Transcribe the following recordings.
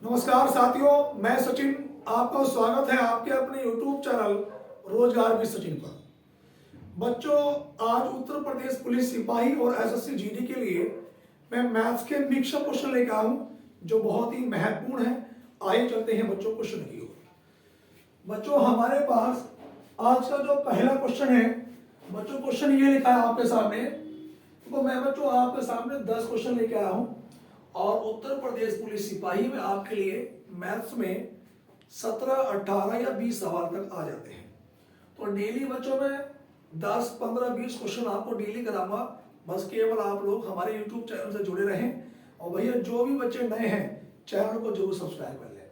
नमस्कार साथियों, मैं सचिन। आपका स्वागत है आपके अपने YouTube चैनल रोजगार भी सचिन पर। बच्चों, आज उत्तर प्रदेश पुलिस सिपाही और एसएससी जीडी के लिए मैं मैथ्स के मिक्सअप क्वेश्चन लेकर आया हूं जो बहुत ही महत्वपूर्ण है। आइए चलते हैं बच्चों क्वेश्चन की ओर। बच्चों, हमारे पास आज का जो पहला क्वेश्चन है, बच्चों क्वेश्चन ये लिखा है आपके सामने। तो मैं बच्चों आपके सामने 10 क्वेश्चन लेके आया हूं और उत्तर प्रदेश पुलिस सिपाही में आपके लिए मैथ्स में 17, 18 या 20 सवाल तक आ जाते हैं। तो डेली बच्चों में 10, 15, 20 क्वेश्चन आपको डेली कराऊंगा। बस केवल आप लोग हमारे यूट्यूब चैनल से जुड़े रहें। और भैया जो भी बच्चे नए हैं चैनल को जरूर सब्सक्राइब कर लें।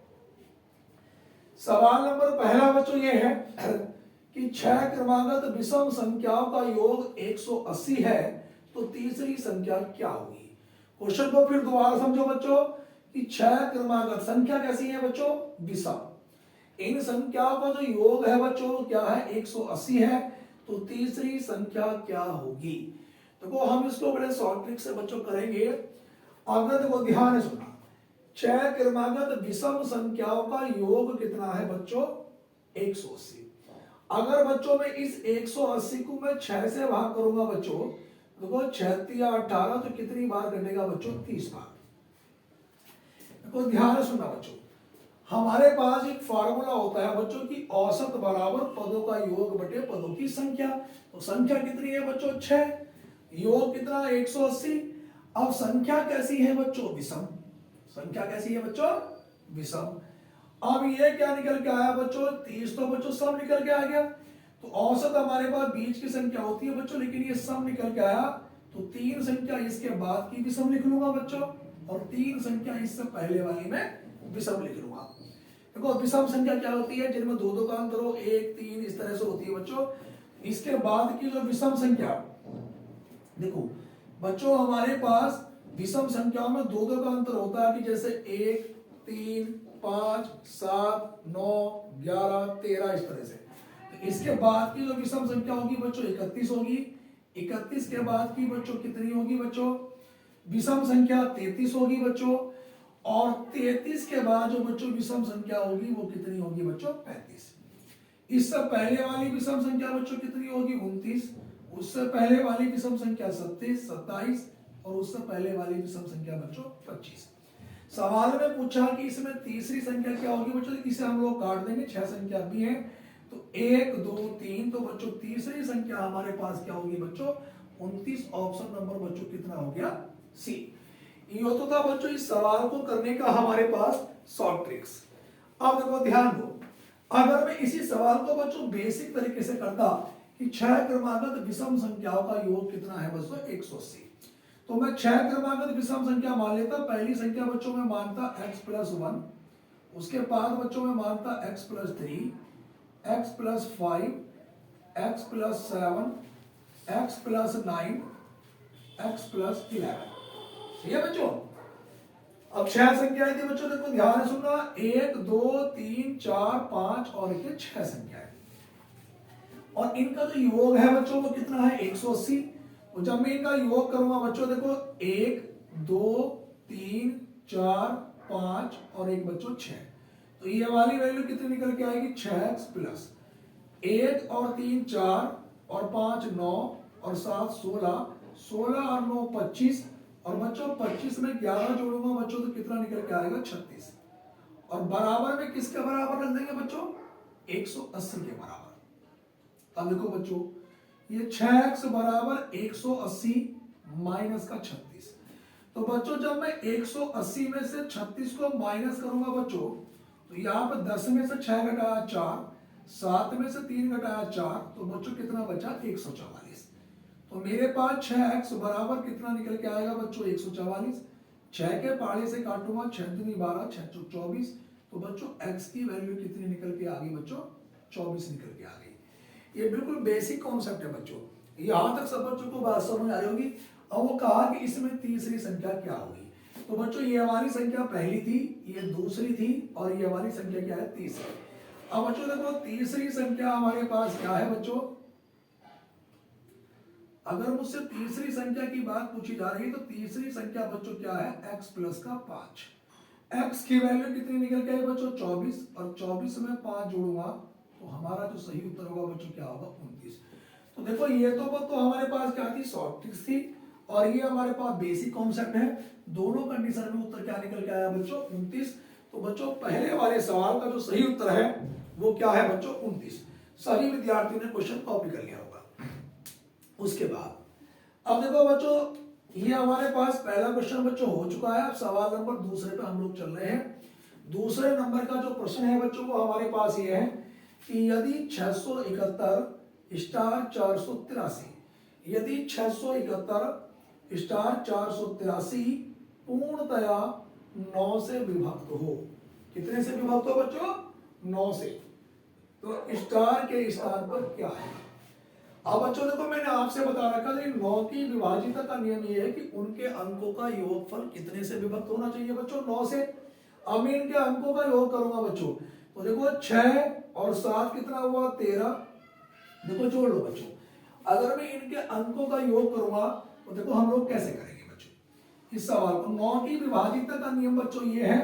सवाल नंबर पहला बच्चों ये है कि 6 क्रमागत विषम संख्याओं का योग 180 है, तो तीसरी संख्या क्या होगी। क्वेश्चन को फिर दोबारा समझो बच्चों कि 6 क्रमागत संख्या कैसी है बच्चों, विषम। इन संख्याओं का जो योग है बच्चों क्या है, 180 है, तो तीसरी संख्या क्या होगी। देखो हम इसको बड़े शॉर्ट ट्रिक से बच्चों करेंगे। अगर देखो ध्यान से सुना, 6 क्रमागत विषम संख्याओं का योग कितना है बच्चों, 180। अगर बच्चों में इस 180 को मैं 6 से भाग करूंगा बच्चों, देखो 6 या 18, तो कितनी बार कटेगा बच्चों, 30 बार। देखो ध्यान से सुनना बच्चों, हमारे पास एक फार्मूला होता है बच्चों की औसत बराबर पदों का योग बटे पदों की संख्या। तो संख्या कितनी है बच्चों, 6, योग कितना, 180। अब संख्या कैसी है बच्चों, विषम। संख्या कैसी है बच्चों, विषम। अब ये क्या निकल के आया बच्चों, 30, तो बच्चों सब निकल के आ गया। तो औसत हमारे पास बीच की संख्या होती है बच्चों, लेकिन ये सम निकल के आया, तो 3 संख्या इसके बाद की विषम लिख लूंगा बच्चों, और 3 संख्या इससे पहले वाली में विषम लिख लूंगा। देखो विषम संख्या क्या होती है, जिनमें दो दो का अंतर हो, 1, 3 इस तरह से होती है बच्चों। इसके बाद की जो विषम संख्या, देखो बच्चों हमारे पास विषम संख्याओं में दो दो का अंतर होता है कि जैसे 1, 3, 5, 7, 9, 11, 13 इस तरह से। इसके बाद की जो विषम संख्या होगी बच्चों 31 होगी। 31 के बाद की बच्चों कितनी होगी बच्चों, विषम संख्या 33 होगी बच्चों। और 33 के बाद जो बच्चों विषम संख्या होगी वो कितनी होगी बच्चों, 35। इससे पहले वाली विषम संख्या बच्चों कितनी होगी, 29। उससे पहले वाली विषम संख्या 37, 27, और उससे पहले वाली विषम संख्या बच्चों 25। सवाल में पूछा कि इसमें तीसरी संख्या क्या होगी बच्चों, इसे हम लोग काट देंगे, 6 संख्या भी है, तो 1, 2, 3, तो बच्चों तीसरी संख्या हमारे पास क्या होगी बच्चों, 29। ऑप्शन नंबर बच्चों कितना हो गया, सी। ये तो था बच्चों इस सवाल को करने का हमारे पास शॉर्ट ट्रिक्स। अब देखो ध्यान दो, अगर मैं इसी सवाल को बच्चों बेसिक तरीके से करता कि 6 क्रमागत विषम संख्याओं का योग कितना है बच्चों, 180, तो मैं 6 क्रमागत विषम संख्या मान लेता। पहली संख्या बच्चों में मानता x+1, उसके बाद बच्चों में मानता x+3, x+5, x+7, x+9, x+11। ठीक है बच्चों। अब 6 संख्याएं थी बच्चों, देखो ध्यान से सुनना, 1, 2, 3, 4, 5 और ये 6 संख्याएं, और इनका जो योग है बच्चों वो कितना है, 180। तो जब मैं इनका योग करूंगा बच्चों, देखो 1, 2, 3, 4, 5 और एक बच्चों 6, तो ये वाली वैल्यू कितनी निकल के आएगी, 6x प्लस 1 और 3 4 और 5 9 और 7 16, 16 और 9 25, और बच्चों 25 में 11 जोड़ूंगा बच्चों तो कितना निकल के आएगा, 36। और बराबर में किसके बराबर रख देंगे बच्चों, 180 के बराबर। अब देखो बच्चों ये 6x बराबर 180 माइनस का 36। तो बच्चों जब मैं 180 में से 36 को माइनस करूंगा बच्चों, तो यहाँ पे 10 में से 6 घटाया 4, 7 में से 3 घटाया 4, तो बच्चों कितना बचा, 144। तो मेरे पास 6x बराबर कितना निकल के आएगा बच्चों, 144। 6 के पहाड़े से काटूंगा, 6 दूनी 12, 6 चौक 24, तो बच्चों x की वैल्यू कितनी निकल के आ गई बच्चों, 24 निकल के आ गई। ये बिल्कुल बेसिक कॉन्सेप्ट है बच्चों, यहां तक सब बच्चों को बात समझ आ रही होगी। अब वो कहा कि इसमें तीसरी संख्या क्या होगी। तो बच्चों ये हमारी संख्या पहली थी, ये दूसरी थी, और ये हमारी संख्या क्या है, तीसरी। अब बच्चों देखो तीसरी संख्या हमारे पास क्या है बच्चों, अगर मुझसे तीसरी संख्या की बात पूछी जा रही है तो तीसरी संख्या बच्चों क्या है, x प्लस का 5। x की वैल्यू कितनी निकल के आई बच्चों 24, और 24 में 5 जोड़ूंगा तो हमारा जो सही उत्तर होगा बच्चों क्या होगा 29। तो देखो ये तो हमारे पास क्या थी शॉर्ट ट्रिक्स थी, और ये हमारे पास बेसिक कॉन्सेप्ट है। दोनों कंडीशन में उत्तर क्या निकल के आया बच्चों 29। तो बच्चों पहले वाले सवाल का जो सही उत्तर है वो क्या है बच्चों 29। सभी विद्यार्थियों ने क्वेश्चन कॉपी कर लिया होगा। उसके बाद अब देखो बच्चों ये हमारे पास पहला क्वेश्चन बच्चों हो चुका है। अब सवाल नंबर दूसरे पे हम लोग चल रहे हैं। दूसरे नंबर का जो प्रश्न है बच्चों वो हमारे पास ये है कि यदि 671 स्टार 483, यदि 671 स्टार 483 पूर्णतया 9 से विभक्त हो। कितने से विभक्त हो बच्चों 9 से। तो स्टार के स्थान पर क्या है। अब बच्चों देखो मैंने आपसे बता रखा था 9 की विभाजिता का नियम ये है कि उनके अंकों का योगफल कितने से विभक्त होना चाहिए बच्चों 9 से। अब मैं इनके अंकों का योग करूंगा बच्चों, तो देखो 6 और 7 कितना हुआ 13। देखो जोड़ लो बच्चों। अगर मैं इनके अंकों का योग करूंगा तो देखो हम लोग कैसे करेंगे बच्चों इस सवाल को। 9 की विभाजिता का नियम बच्चों ये है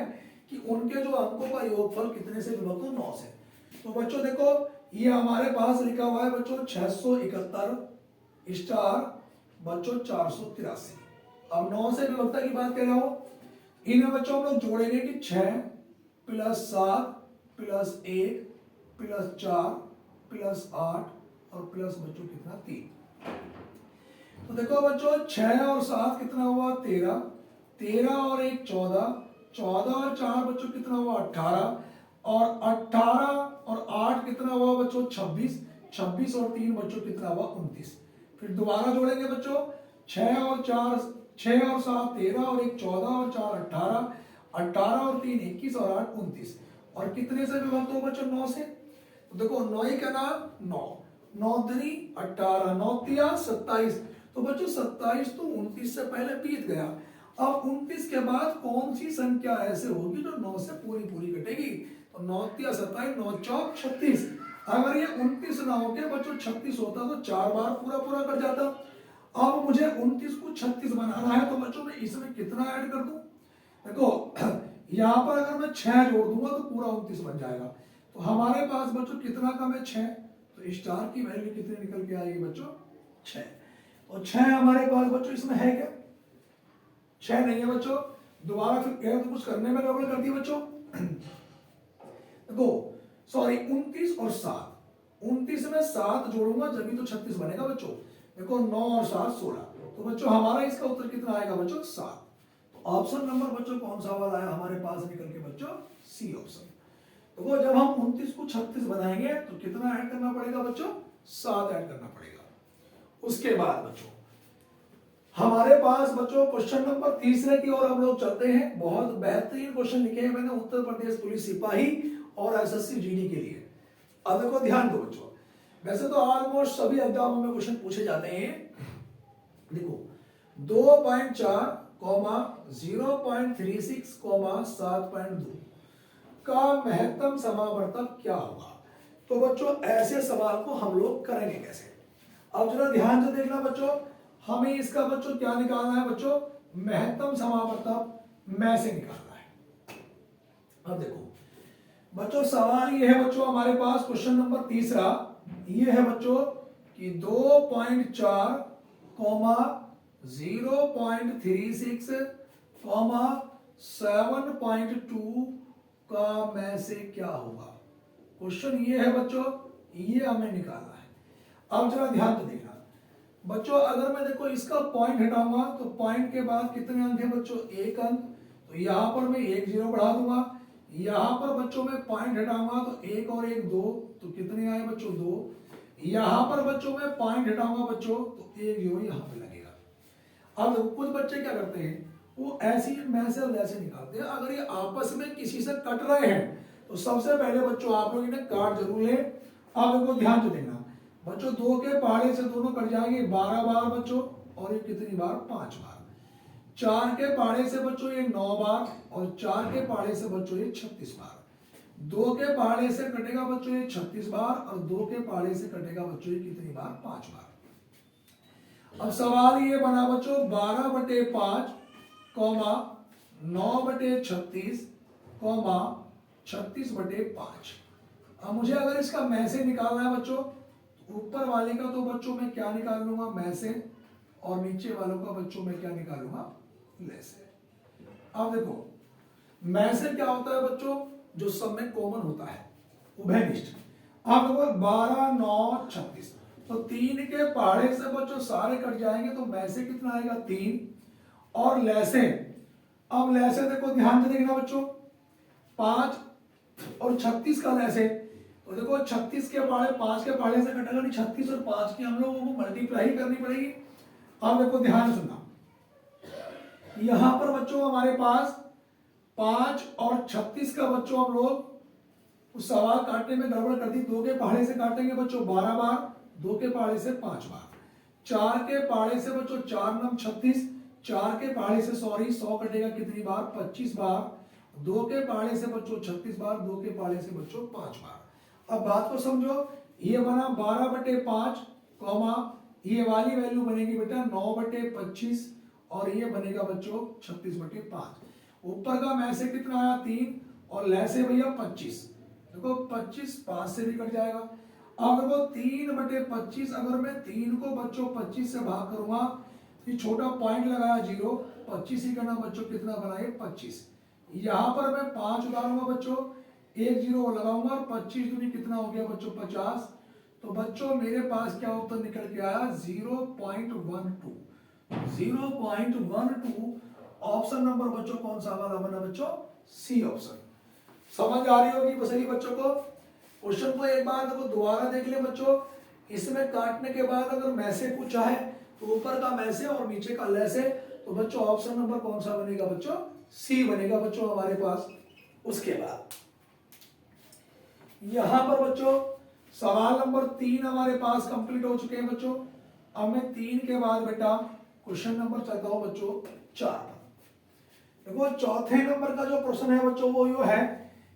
कि उनके जो अंकों का योगफल कितने से विभक्त हो 9 से। तो बच्चों देखो ये हमारे पास लिखा हुआ है बच्चों 671 स्टार बच्चों 483। अब 9 से विभक्ता की बात कर रहा हूं। इन्हें बच्चों हम लोग जोड़ेंगे कि 6 प्लस 7 प्लस 1 प्लस 4 प्लस 8 और प्लस बच्चों कितना 3। तो देखो बच्चों 6 और 7 कितना हुआ 13, 13 और 1 14, 14 और 4 बच्चों कितना हुआ 18, और 18 और 8 कितना हुआ बच्चों 26, 26 और 3 बच्चों कितना हुआ 29। फिर दोबारा जोड़ेंगे बच्चों 6 और 4 6 और 7 13 और 1 14 और 4 18, 18 और 3 21 और 8 29। और कितने से विभक्त हो बच्चों 9 से। तो देखो 9 का नाम 9, 9 दूनी 18, 9 तिया 27। तो बच्चों 27 तो 29 से पहले बीत गया। अब 29 के बाद कौन सी संख्या ऐसे होगी जो 9 से पूरी पूरी कटेगी। तो 9 तिया 27, 9 चौक 36। अगर ये 29 ना होके बच्चों 36 होता तो 4 बार पूरा पूरा कर जाता। अब मुझे 29 को 36 बनाना है तो बच्चों मैं इसमें कितना ऐड कर दूं। देखो यहाँ पर अगर मैं 6 जोड़ दूंगा तो पूरा 29 बन जाएगा। तो हमारे पास बच्चों कितना कम है 6। तो स्टार की वैल्यू कितनी निकल के आएगी बच्चों 6। और 6 हमारे पास बच्चों इसमें है क्या 6 नहीं है बच्चों। दोबारा फिर कह तो कुछ करने में गड़बड़ कर दी बच्चों। देखो सॉरी 29 और 7, 29 में 7 जोड़ूंगा जब तो 36 बनेगा बच्चों। देखो 9 और 7 16। तो बच्चों हमारा इसका उत्तर कितना आएगा बच्चों 7। तो ऑप्शन नंबर बच्चों कौन सा वाला आया हमारे पास निकल के बच्चों सी ऑप्शन। तो जब हम 29 को 36 बनाएंगे तो कितना ऐड करना पड़ेगा बच्चों 7 ऐड करना पड़ेगा। उसके बाद बच्चों हमारे पास बच्चों क्वेश्चन नंबर तीसरे की ओर हम लोग चलते हैं। बहुत बेहतरीन क्वेश्चन लिखे हैं मैंने उत्तर प्रदेश पुलिस सिपाही और एसएससी जीडी के लिए। अब देखो ध्यान दो बच्चों, वैसे तो ऑलमोस्ट सभी एग्जामों में क्वेश्चन पूछे जाते हैं। देखो 2.4 0.36 7.2 का महत्तम समावर्तक क्या होगा। तो बच्चों ऐसे सवाल को हम लोग करेंगे कैसे। अब जरा ध्यान से देखना बच्चों, हमें इसका बच्चों क्या निकालना है बच्चों महत्तम समावर्तक में से निकालना है। अब देखो बच्चों सवाल ये है बच्चों हमारे पास क्वेश्चन नंबर तीसरा ये है बच्चों कि 2.4 0.36 7.2 का में से क्या होगा। क्वेश्चन ये है बच्चों, ये हमें निकालना है। अब जरा ध्यान से देखना बच्चों, अगर मैं देखो इसका पॉइंट हटाऊंगा तो पॉइंट के बाद कितने अंक है बच्चों 1 अंक। तो यहां पर मैं 1 0 बढ़ा दूंगा। यहां पर बच्चों में पॉइंट हटाऊंगा तो 1 और 1 2, तो कितने आए बच्चों 2। यहां पर बच्चों में पॉइंट हटाऊंगा बच्चों तो 1 0 यहां पे लगेगा। अब कुछ बच्चे क्या करते हैं वो ऐसी में से वैसे निकालते हैं। अगर ये आपस में किसी से कट रहे हैं तो सबसे पहले बच्चों आप लोग इन्हें काट जरूर लें। अब इनको ध्यान से देखना बच्चों, 2 के पहाड़े से दोनों कट जाएंगे 12 बार बच्चों, और ये कितनी बार 5 बार। 4 के पहाड़े से बच्चों ये 9 बार, और 4 के पहाड़े से बच्चों ये 36 बार। 2 के पहाड़े से कटेगा बच्चों ये 36 बार, और 2 के पहाड़े से कटेगा बच्चों ये कितनी बार 5 बार। अब सवाल ये बना बच्चों 12/5 9/36 कॉमा 36/5। अब मुझे अगर इसका मैसे निकालना है बच्चों, ऊपर वाले का तो बच्चों मैं क्या निकाल लूंगा, मैसे, और नीचे वालों का बच्चों मैं क्या निकालूंगा, लेसे। अब देखो मैसे क्या होता है बच्चों, जो सब में कॉमन होता है, उभयनिष्ठ। अब देखो 12 9 36, तो 3 के पहाड़े से बच्चों सारे कट जाएंगे, तो मैसे कितना आएगा 3, और लैसे, अब लैसे देखो ध्यान से देखना बच्चों, 5 और 36 का लैसे, तो देखो 36 के पहाड़े 5 के पहाड़े से कटेगा नहीं, 36 और 5 की हम लोगों को मल्टीप्लाई करनी पड़ेगी। अब देखो ध्यान से सुनना, यहां पर बच्चों हमारे पास 5 और 36 का बच्चों हम लोग उस सवाल काटने में गड़बड़ कर दी, 2 के पहाड़े से काटेंगे बच्चों 12 बार, 2 के पहाड़े से 5 बार, 4 के पहाड़े से बच्चों 4 9 36, 4 के पहाड़े से सॉरी 100 कटेगा कितनी बार, 25 बार, 2 के पहाड़े से बच्चों 36 बार, 2 के पहाड़े से बच्चों 5 बार। अब बात को समझो, ये बना 12/5 कॉमा, ये वाली वैल्यू बनेगी बेटा 9/25, और ये बनेगा बच्चों 36/5। ऊपर का मैसे कितना आया 3, और लैसे भैया 25, देखो 25 5 से भी कट जाएगा। अब देखो 3/25, अगर मैं 3 को बच्चों 25 से भाग करूंगा, तो ये छोटा पॉइंट लगाया 0, 25 ही करना बच्चों, कितना बनाए 25। यहां पर मैं 5 उतारूंगा बच्चों, 1 0 लगाऊंगा, और 25 दूनी कितना हो गया बच्चों 50। तो बच्चों मेरे पास क्या उत्तर निकल के आया 0.12, 0.12। ऑप्शन नंबर बच्चों कौन सा वाला बना बच्चों, सी ऑप्शन। समझ आ रही होगी सही बच्चों को। क्वेश्चन को एक बार देखो दोबारा देख ले बच्चों, इसमें काटने के बाद अगर मैसे पूछा है तो ऊपर का मैसे और नीचे का लैसे, तो बच्चों ऑप्शन नंबर कौन सा बनेगा बच्चों, सी बनेगा बच्चों हमारे पास। उसके बाद यहां पर बच्चों सवाल नंबर 3 हमारे पास कंप्लीट हो चुके हैं बच्चों। अब मैं 3 के बाद बेटा क्वेश्चन नंबर चलता हूं बच्चों 4। देखो चौथे नंबर का जो प्रश्न है बच्चों वो यो है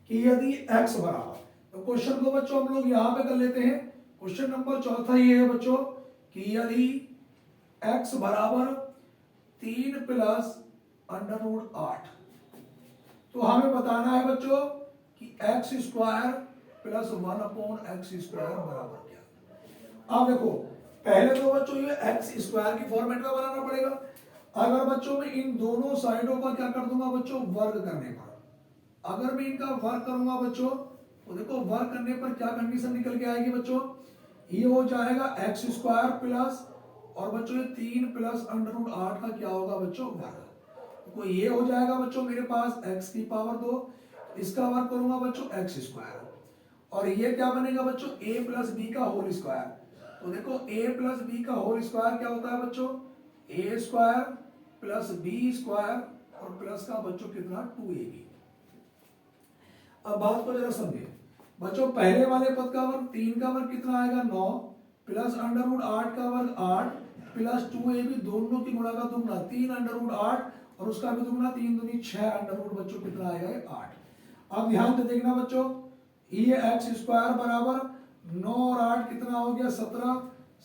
कि यदि x बराबर, तो क्वेश्चन को बच्चों हम लोग यहां पे कर लेते हैं। क्वेश्चन नंबर चौथा ये है बच्चों कि यदि x बराबर 3 प्लस √8, तो हमें बताना है बच्चों कि x स्क्वायर प्लस 1/x² बराबर क्या। अब देखो पहले तो बच्चों ये x स्क्वायर की फॉर्मेट में बनाना पड़ेगा। अगर बच्चों में इन दोनों साइडों का क्या कर दूंगा बच्चों, वर्ग करने पर, अगर मैं इनका वर्ग करूंगा बच्चों, तो देखो वर्ग करने पर क्या कंडीशन निकल के आएगी बच्चों, ये हो जाएगा x² प्लस, और बच्चों ये 3 प्लस √8 का क्या होगा बच्चों, वर्ग। तो ये हो जाएगा बच्चों मेरे पास x की पावर 2, इसका वर्ग करूंगा बच्चों x², और ये क्या बनेगा बच्चों a प्लस बी का होल स्क्वायर। तो देखो a प्लस बी का होल स्क्वायर क्या होता है बच्चों, a² प्लस b² और प्लस का बच्चों कितना 2ab। अब बात को जरा समझिए बच्चों, पहले वाले पद का वर्ग 3 का वर्ग कितना आएगा 9, प्लस √8 का वर्ग 8, प्लस 2ab, दोनों की गुणा का दुगना 3 √8, और उसका भी दुगना 3 दूनी 6 बच्चों कितना आएगा 8। अब ध्यान से देखना बच्चों, ये x² बराबर 9 और 8 कितना हो गया 17,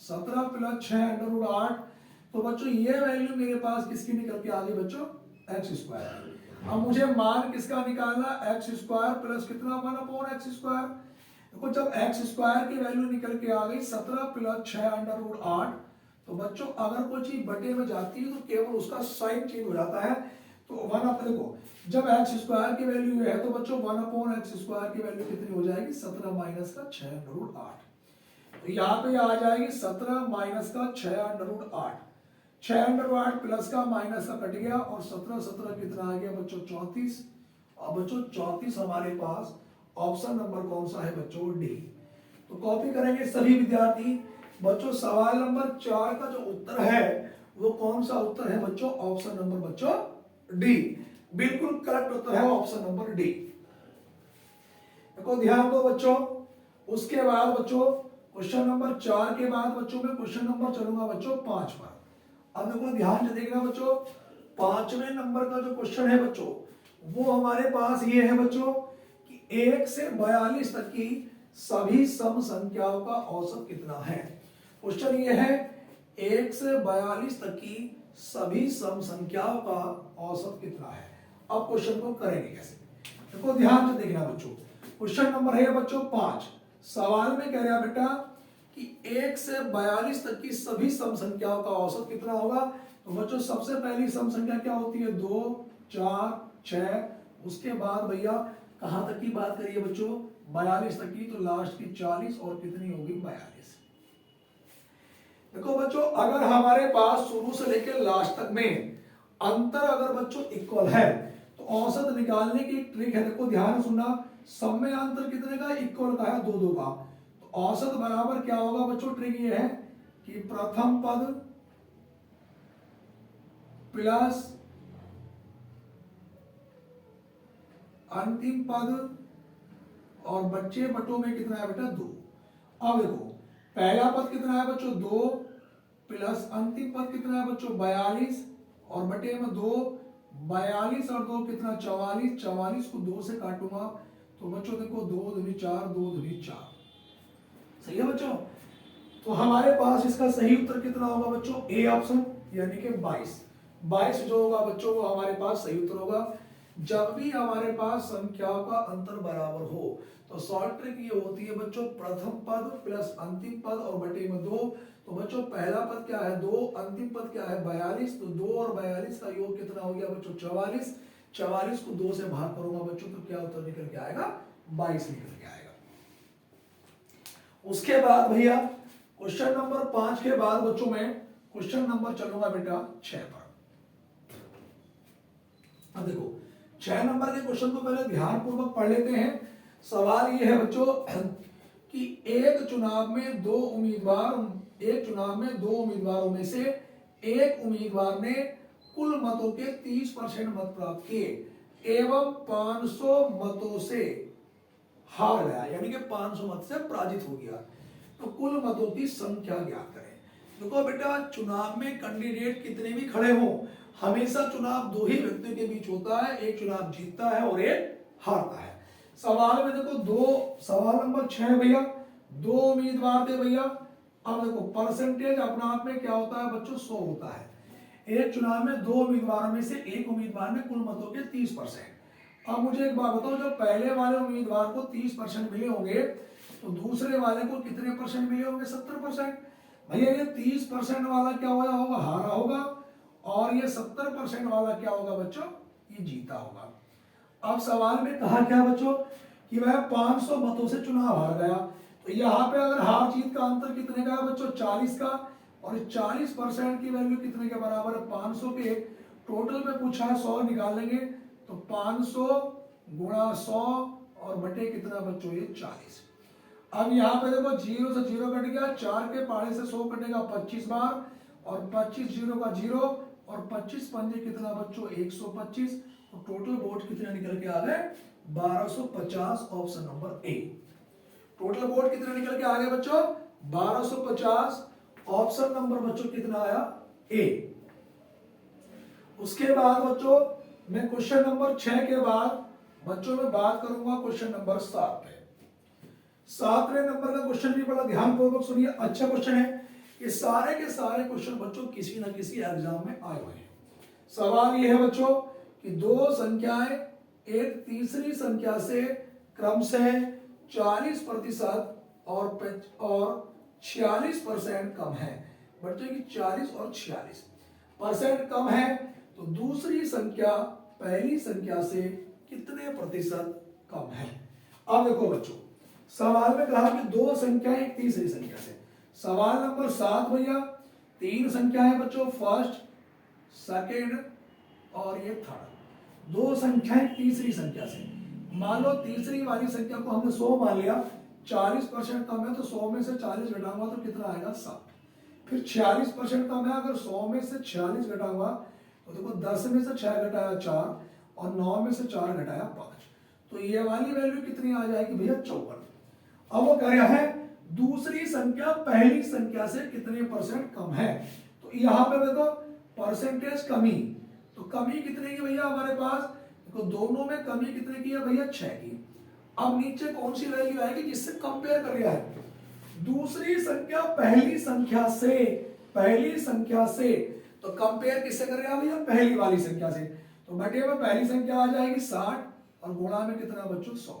17 प्लस 6 √8। तो बच्चों ये वैल्यू मेरे पास किसकी निकल के आ गई बच्चों, x²। अब मुझे मान किसका निकालना, x² प्लस कितना 1/x²। देखो जब x² की वैल्यू निकल के आ गई 17 प्लस 6 √8, तो बच्चों अगर कोई चीज बटे में जाती है तो केवल उसका साइन चेंज हो जाता है। तो 1 देखो जब x² की वैल्यू है तो बच्चों 1/x² की वैल्यू कितनी हो जाएगी 17 माइनस का 6 √8। तो यहाँ पे आ जाएगी 17 माइनस का 6 √8 प्लस का माइनस का कट गया, और 17 17 कितना आ गया बच्चों 34। और बच्चों 34 हमारे पास ऑप्शन नंबर कौन सा है बच्चों, डी। तो कॉपी करेंगे सभी विद्यार्थी। बच्चों सवाल नंबर 4 का जो उत्तर है वो कौन सा उत्तर है बच्चों, ऑप्शन नंबर बच्चों डी। बिल्कुल करेक्ट उत्तर है ऑप्शन नंबर डी। देखो ध्यान दो बच्चों, उसके बाद बच्चों क्वेश्चन नंबर 4 के बाद बच्चों में क्वेश्चन नंबर चलूंगा बच्चों 5 पर। अब देखो ध्यान से देखना बच्चों, 5वें नंबर का जो क्वेश्चन है बच्चों वो हमारे पास ये है बच्चों कि 1 से 42 तक की सभी सम संख्याओं का औसत कितना है। क्वेश्चन ये है 1 से 42 तक की सभी सम संख्याओं का औसत कितना है। अब क्वेश्चन को करेंगे कैसे। देखो ध्यान से देखना बच्चों, क्वेश्चन नंबर है बच्चों 5। सवाल में कह रहा बेटा कि 1 से 42 तक की सभी सम संख्याओं का औसत कितना होगा। तो बच्चों सबसे पहली सम संख्या क्या होती है 2, 4, 6। उसके बाद भैया कहां तक की बात करिए बच्चों 42 तक की, तो लास्ट की 40 और कितनी होगी 42। देखो बच्चों अगर हमारे पास शुरू से लेकर लास्ट तक में अंतर अगर बच्चों इक्वल है तो औसत निकालने की एक ट्रिक है। देखो ध्यान सुनना, सब में अंतर कितने का इक्वल का है 2 2 का। तो औसत बराबर क्या होगा बच्चों, ट्रिक ये है कि प्रथम पद प्लस अंतिम पद और बच्चे बटों में कितना है बेटा 2। अब देखो पहला पद कितना है बच्चों 2 प्लस अंतिम पद कितना है बच्चों 42 और बटे में 2। 42 और 2 कितना 44। 44 को 2 से काटूंगा तो बच्चों देखो 2 दूनी 4, 2 दूनी 4। सही है बच्चों। तो हमारे पास इसका सही उत्तर कितना होगा बच्चों, ए ऑप्शन यानी कि 22। 22 जो होगा बच्चों वो हमारे पास सही उत्तर होगा। जब भी हमारे पास संख्याओं का अंतर बराबर हो तो शॉर्ट ट्रिक ये होती है बच्चों प्रथम पद प्लस अंतिम पद और बटे में 2। तो बच्चों पहला पद क्या है 2, अंतिम पद क्या है 42। तो 2 और 42 का योग कितना हो गया बच्चों 44। 44 को 2 से भाग करूंगा बच्चों तो क्या उत्तर निकल के आएगा 22 निकल के आएगा। उसके बाद भैया क्वेश्चन नंबर 5 के बाद बच्चों में क्वेश्चन नंबर चलूंगा बेटा 6 पर। अब देखो 6 नंबर के क्वेश्चन को पहले ध्यान पूर्वक पढ़ लेते हैं। सवाल ये है बच्चों कि एक चुनाव में दो उम्मीदवारों में से एक उम्मीदवार ने कुल मतों के 30% मत प्राप्त किए एवं 500 मतों से हार गया, यानी कि 500 मत से पराजित हो गया। तो कुल मतों की संख्या ज्ञात करें। देखो बेटा चुनाव में कैंडिडेट कितने भी खड़े हो हमेशा चुनाव 2 ही व्यक्तियों के बीच होता है, एक चुनाव जीतता है और एक हारता है। सवाल में देखो सवाल नंबर 6 भैया 2 उम्मीदवार थे भैया। अब देखो परसेंटेज अपने आप में क्या होता है बच्चों 100 होता है। एक चुनाव में 2 उम्मीदवारों में से एक उम्मीदवार ने कुल मतों के 30%। अब मुझे एक बात बताओ, जब पहले वाले उम्मीदवार को 30% मिले होंगे तो दूसरे वाले को कितने परसेंट मिले होंगे 70%। भैया ये 30% वाला क्या होगा हारा होगा और ये 70% वाला क्या होगा बच्चों ये जीता होगा। अब सवाल में कहा क्या बच्चों कि वह 500 मतों से चुनाव हार गया। तो यहाँ पे अगर हार जीत का अंतर कितने का है बच्चों 40 का, और 40% की वैल्यू कितने के बराबर है 500 के। टोटल में पूछा है 100 निकाल लेंगे तो 500 गुणा 100 और बटे कितना बच्चों ये 40। अब यहाँ पे देखो 0 से 0 कट गया, 4 के पारे से 100 कटेगा 25 बार और 25 0 का 0 और 25 पंजे कितना बच्चों 125। तो टोटल वोट कितने निकल के आ गए 1250 option number A. Total vote कितने निकल के आ गए बच्चों 1250 ऑप्शन नंबर बच्चों कितना आया ए। उसके बाद बच्चों मैं क्वेश्चन नंबर 6 के बाद बच्चों में बात करूंगा क्वेश्चन नंबर 7 पे। 7वें नंबर का क्वेश्चन भी बड़ा ध्यानपूर्वक सुनिए, अच्छा क्वेश्चन है। ये सारे के सारे क्वेश्चन बच्चों किसी ना किसी एग्जाम में आए हुए हैं। सवाल ये है बच्चों कि 2 संख्याएं एक तीसरी संख्या से क्रमशः 40% और 46% कम है। बच्चों की 40 और 46% कम है तो दूसरी संख्या पहली संख्या से कितने प्रतिशत कम है। अब देखो बच्चों सवाल में कहा कि 2 संख्याएं एक तीसरी संख्या से। सवाल नंबर 7 भैया 3 संख्या है बच्चों फर्स्ट सेकेंड और ये थर्ड। 2 संख्याएं तीसरी संख्या से। मान लो तीसरी वाली संख्या को हमने 100 मान लिया, 40% कम है तो 100 में से 40 घटाऊंगा तो कितना आएगा 7। फिर 46% कम है, अगर 100 में से 46 घटाऊंगा तो देखो 10 में से 6 घटाया 4 और 9 में से 4 घटाया 5, तो ये वाली वैल्यू कितनी आ जाएगी भैया 54। अब वो कह रहा है दूसरी संख्या पहली संख्या से कितने परसेंट कम है। तो यहाँ पे देखो परसेंटेज कमी, तो कमी कितने की भैया हमारे पास देखो दोनों में कमी कितने की है भैया 6 की। अब नीचे कौन सी वैल्यू आएगी जिससे कंपेयर कर रहा है दूसरी संख्या पहली संख्या से, तो कंपेयर किससे कर रहा है भैया पहली वाली संख्या से। तो बटे में पहली संख्या आ जाएगी 60 और गुणा में कितना बच्चों 100।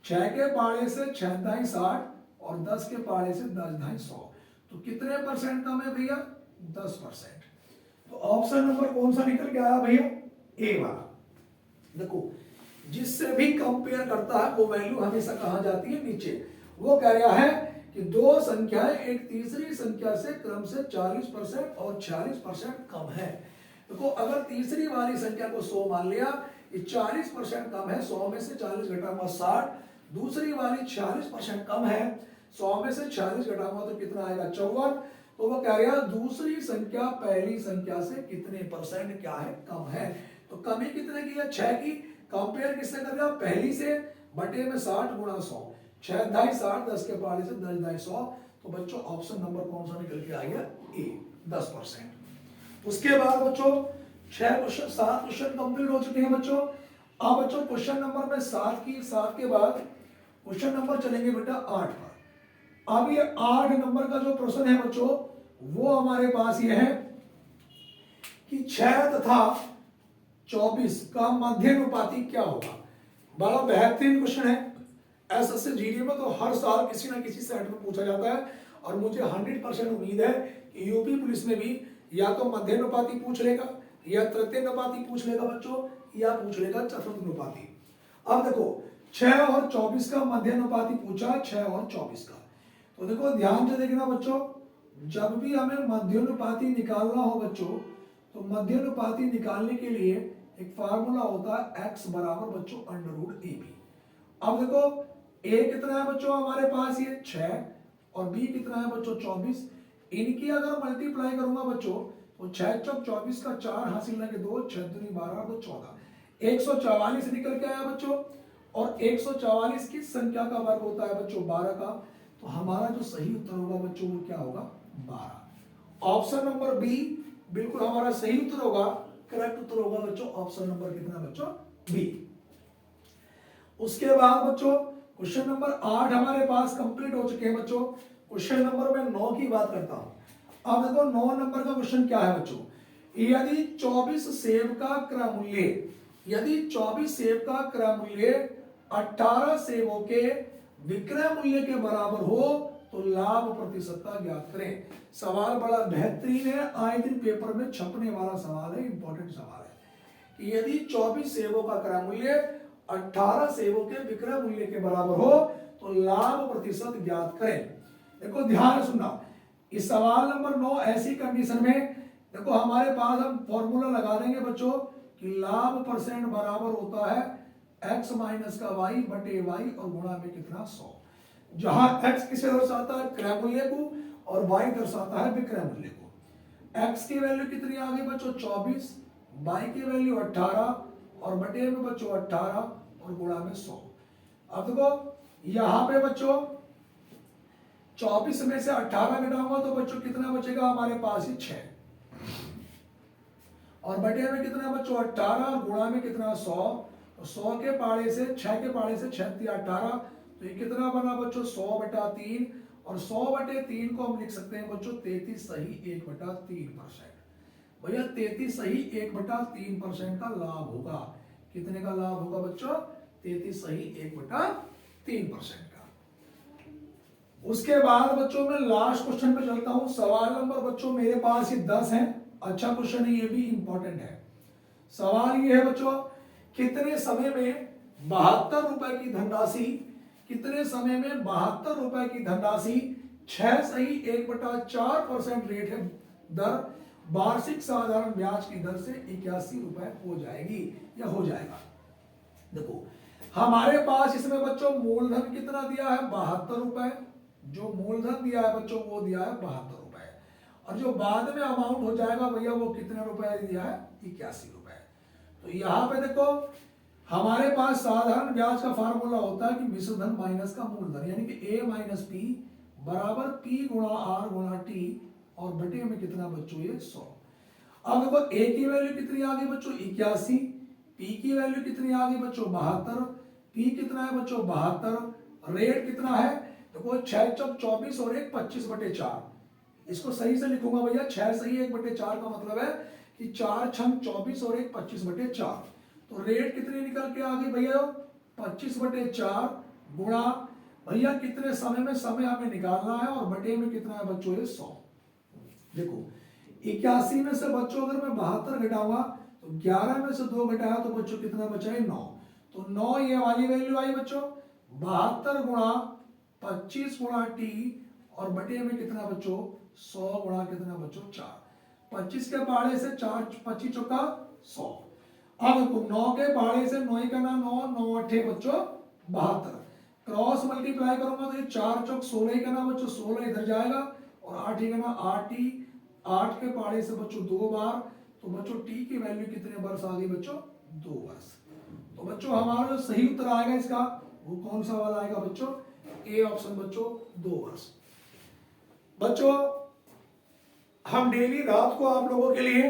6 के पाड़े से 6 दाई 60 और 10 के पाड़े से 10 दाई 100, तो कितने परसेंट कम है भैया 10%। तो ऑप्शन नंबर कौन सा निकल के आया भैया ए वाला। देखो जिससे भी कंपेयर करता है वो वैल्यू हमेशा कहा जाती है नीचे। वो कह रहा है कि दो संख्याएं एक तीसरी संख्या से क्रम से 40% और 46% कम है। देखो अगर तीसरी वाली संख्या को 100 मान लिया, ये 40% कम है, 100 में से 40 घटाऊंगा 60, दूसरी वाली 46% कम है, 100 में से 40 घटाऊंगा तो कितना आएगा 54। तो वो कह रहा है दूसरी संख्या पहली संख्या से कितने परसेंट क्या है कम है। तो कमी कितने की है 6 की, कंपेयर किससे कर रहा पहली से, बटे में 60 गुणा 100, 6 दाई 60, 10 के पाड़े से 10 दाई 100। तो बच्चों ऑप्शन नंबर कौन सा निकल के आ गया ए 10%। उसके बाद बच्चों 6 क्वेश्चन 7 क्वेश्चन कंप्लीट हो चुके हैं बच्चों। अब बच्चों क्वेश्चन नंबर में 7 के बाद क्वेश्चन नंबर चलेंगे बेटा 8 पर। अब ये 8 नंबर का जो प्रश्न है बच्चों वो हमारे पास ये है कि 6 तथा 24 का मध्यानुपाती क्या होगा। बड़ा बेहतरीन क्वेश्चन है। एसएससी जीडी में तो हर साल किसी ना किसी सेट में पूछा जाता है और मुझे 100% उम्मीद है कि यूपी पुलिस में भी या तो मध्यानुपाती पूछ लेगा या तृतीयानुपाती पूछ लेगा बच्चों, या पूछ लेगा चतुर्थानुपाती। अब देखो 6 और 24 का मध्यानुपाती पूछा, 6 और 24 का। तो देखो ध्यान से देखना बच्चों, जब भी हमें मध्यानुपाती निकालना हो बच्चों तो मध्यानुपाती निकालने के लिए एक फार्मूला होता है x बराबर बच्चों √ab। अब देखो a कितना है बच्चों हमारे पास ये 6 और b कितना है बच्चों 24। इनकी अगर मल्टीप्लाई करूंगा बच्चों तो 6 चौक 24 का 4 हासिल लगे 2, 6 दूनी 12 2 14, 144 निकल के आया बच्चों। और 144 किस संख्या का वर्ग होता है बच्चों 12 का। तो हमारा जो सही उत्तर होगा बच्चों वो क्या होगा 12। ऑप्शन नंबर बी बिल्कुल हमारा सही उत्तर होगा, करेक्ट उत्तर होगा बच्चों ऑप्शन नंबर कितना बच्चों बी। उसके बाद बच्चों क्वेश्चन नंबर 8 हमारे पास कंप्लीट हो चुके हैं बच्चों। क्वेश्चन नंबर में 9 की बात करता हूं। अब देखो 9 नंबर का क्वेश्चन क्या है बच्चों, यदि 24 सेब का क्रय मूल्य, यदि 24 सेब का क्रय मूल्य 18 सेबों के विक्रय मूल्य के बराबर हो तो लाभ प्रतिशतता ज्ञात करें। सवाल बड़ा बेहतरीन है, आए दिन पेपर में छपने वाला सवाल है, इंपॉर्टेंट सवाल है कि यदि 24 सेबों का क्रय मूल्य 18 सेबों के विक्रय मूल्य के बराबर हो तो लाभ प्रतिशत ज्ञात करें। देखो ध्यान से सुनना, इस सवाल नंबर 9 ऐसी कंडीशन में देखो हमारे पास हम फॉर्मूला लगा देंगे बच्चों कि लाभ परसेंट बराबर होता है x माइनस का y बटे y और गुणा में कितना 100। जहां x किसे दर्शाता है क्रय मूल्य को और y दर्शाता है विक्रय मूल्य को। x की वैल्यू कितनी आ गई बच्चों 24, y की वैल्यू 18 और बटे में बच्चों 18 और गुणा में 100। अब देखो यहां पे बच्चों 24 में से 18 घटाऊंगा तो बच्चों कितना बचेगा हमारे पास ही 6 और बटे में कितना बच्चों 18 और गुणा में कितना 100। तो 100 के पाड़े से 6 के पाड़े से 6 18, तो ये कितना बना बच्चों 100 बटा 3 और 100 बटे 3 को हम लिख सकते हैं बच्चों 33 सही 1 बटा 3%। भैया 33 सही 1 बटा 3% का लाभ होगा। कितने का लाभ होगा बच्चों 33 सही 1 बटा 3% का। उसके बाद बच्चों मैं लास्ट क्वेश्चन पे चलता हूं। सवाल नंबर बच्चों मेरे पास ये 10 है, अच्छा क्वेश्चन है, ये भी इंपॉर्टेंट है। सवाल ये है बच्चों कितने समय में 72 रुपए की धनराशि, कितने समय में 72 रुपए की धनराशि 6 सही 1 बटा 4% रेट है दर वार्षिक साधारण ब्याज की दर से 81 रुपए हो जाएगी या हो जाएगा। देखो हमारे पास इसमें बच्चों मूलधन कितना दिया है 72 रुपए, जो मूलधन दिया है बच्चों वो दिया है 72 रुपए और जो बाद में अमाउंट हो जाएगा भैया वो कितने रुपए दिया है 81 रुपए। तो यहाँ पे देखो हमारे पास साधारण ब्याज का फार्मूला होता है कि मिश्र धन माइनस का मूलधन, यानी कि a माइनस पी बराबर p गुणा r गुणा t और बटे में कितना बच्चों ये 100। अब देखो a की वैल्यू कितनी आ गई बच्चों 81, p की वैल्यू कितनी आ गई बच्चों 72, p कितना है बच्चों 72, रेट कितना है देखो 6 चौक 24 और 1 25 बटे 4। इसको सही से लिखूंगा भैया 6 सही 1 बटे 4 का मतलब है कि 4 छंग 24 और 1 25 बटे 4। तो रेट कितनी निकल के आ गई भैया, 25/4 गुणा भैया कितने समय में, समय हमें निकालना है, और बटे में कितना है बच्चों, ये 100। देखो 81 में से बच्चों अगर मैं 72 घटाऊंगा तो 11 में से 2 घटाया तो बच्चों कितना बचा है, 9। तो 9 ये वाली वैल्यू आई बच्चों, 72 गुणा 25 गुणा टी, और बटे में कितना बच्चों, 100 गुणा कितना बच्चों, 4। 25 के पहाड़े से 4, 25 चौका 100। अब 9 के पहाड़े से 9 का ना 9, 9 8 बच्चों 72, क्रॉस मल्टीप्लाई करूंगा तो ये 4 चौक 16 का ना बच्चों, 16 इधर जाएगा, और 8 का ना 8 ही, 8 के पहाड़े से बच्चों 2 बार, तो बच्चों टी की वैल्यू कितने वर्ष आ गई बच्चों, 2 वर्ष। तो बच्चों हमारा जो सही उत्तर आएगा इसका वो कौन सा वाला आएगा बच्चों, ए ऑप्शन बच्चों, 2 वर्ष। बच्चों हम डेली रात को आप लोगों के लिए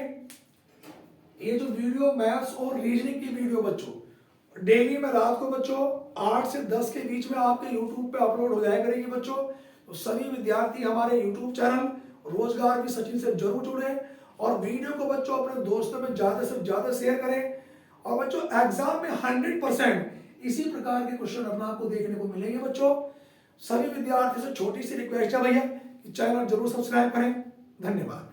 ये जो वीडियो मैथ्स और रीजनिंग की वीडियो बच्चों डेली में रात को बच्चों 8 से 10 के बीच में आपके यूट्यूब पे अपलोड हो जाया करेगी बच्चों। तो सभी विद्यार्थी हमारे यूट्यूब चैनल रोजगार भी सचिन से जरूर जुड़े, और वीडियो को बच्चों अपने दोस्तों में ज्यादा से ज्यादा शेयर करें। और बच्चों एग्जाम में 100% इसी प्रकार के क्वेश्चन अपना आपको देखने को मिलेंगे बच्चों। सभी विद्यार्थी से छोटी सी रिक्वेस्ट है भैया कि चैनल जरूर सब्सक्राइब करें। धन्यवाद।